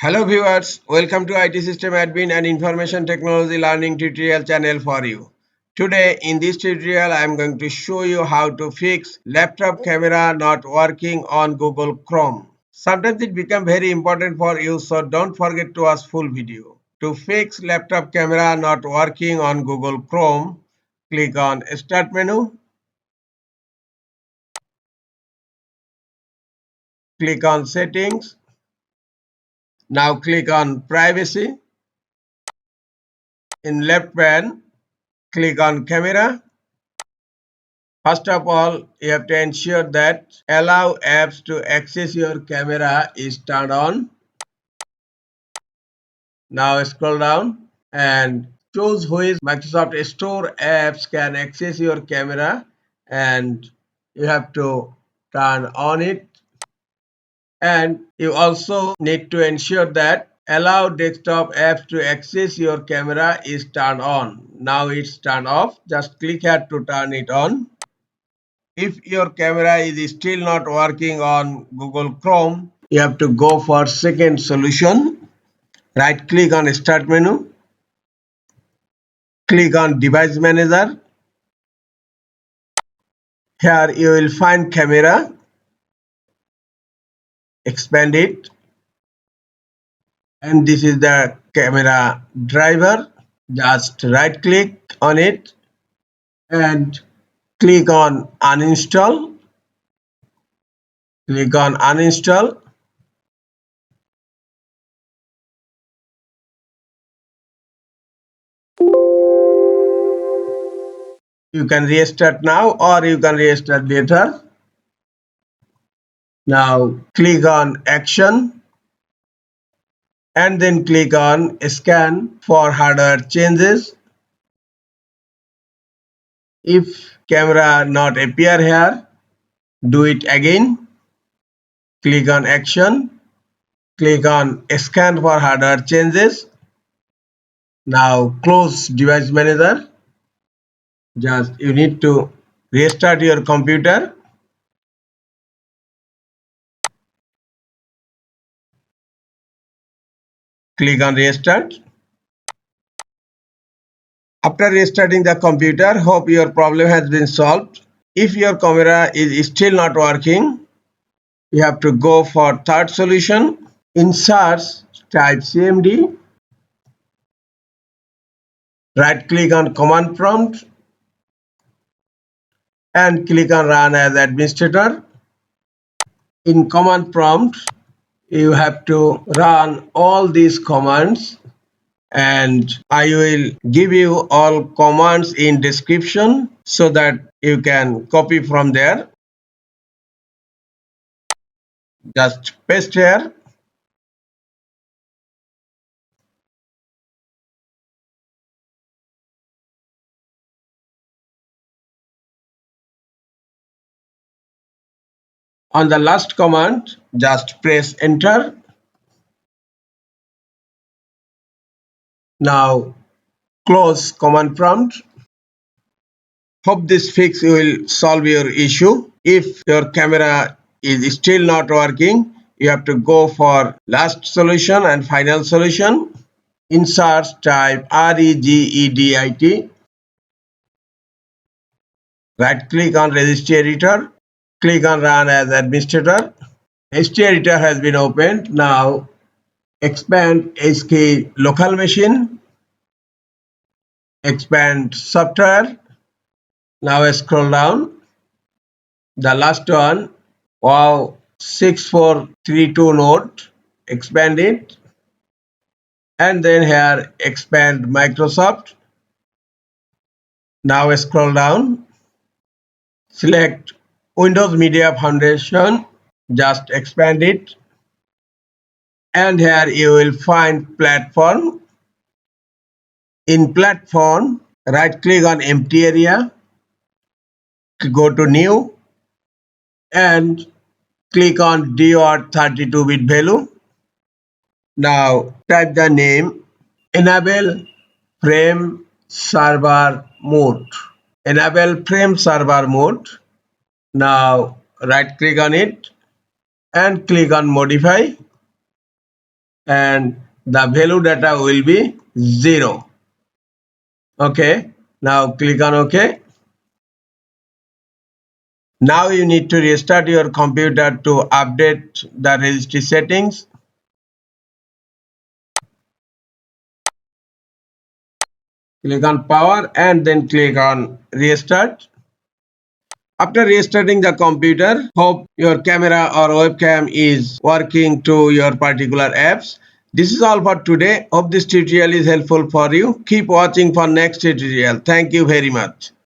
Hello viewers, welcome to IT System Admin and Information Technology Learning tutorial channel for you. Today in this tutorial I am going to show you how to fix laptop camera not working on Google Chrome. Sometimes it becomes very important for you, so don't forget to watch full video. To fix laptop camera not working on Google Chrome, click on Start menu, click on Settings. Now click on Privacy. In left pane, click on Camera. First of all, you have to ensure that allow apps to access your camera is turned on. Now scroll down and choose which Microsoft Store apps can access your camera, and you have to turn on it. And you also need to ensure that allow desktop apps to access your camera is turned on. Now it's turned off. Just click here to turn it on. If your camera is still not working on Google Chrome, you have to go for second solution. Right click on Start menu. Click on Device Manager. Here you will find camera. Expand it. And this is the camera driver. Just right click on it and click on Uninstall. Click on Uninstall. You can restart now or you can restart later. Now click on Action and then click on Scan for hardware changes. If camera not appear here, do it again. Click on Action. Click on Scan for hardware changes. Now close Device Manager. Just you need to restart your computer. Click on Restart. After restarting the computer, hope your problem has been solved. If your camera is still not working, you have to go for third solution. In search, type CMD. Right click on Command Prompt and click on Run as Administrator. In Command Prompt, you have to run all these commands, and I will give you all commands in description so that you can copy from there. Just paste here. On the last command, just press enter. Now close command prompt. Hope this fix will solve your issue. If your camera is still not working, you have to go for last solution and final solution. In search, type REGEDIT. Right click on Registry Editor. Click on Run as Administrator. Registry Editor has been opened. Now expand HK local machine. Expand software. Now scroll down. The last one, wuauserv node. Expand it. And then here expand Microsoft. Now scroll down. Select Windows Media Foundation. Just expand it. And here you will find platform. In platform, right click on empty area. Go to new and click on DOR 32-bit value. Now type the name EnableFrameServerMode. EnableFrameServerMode. Now right click on it and click on modify. and the value data will be 0. Okay, now click on OK. Now you need to restart your computer to update the registry settings. Click on power and then click on restart. After restarting the computer, hope your camera or webcam is working to your particular apps. This is all for today. Hope this tutorial is helpful for you. Keep watching for next tutorial. Thank you very much.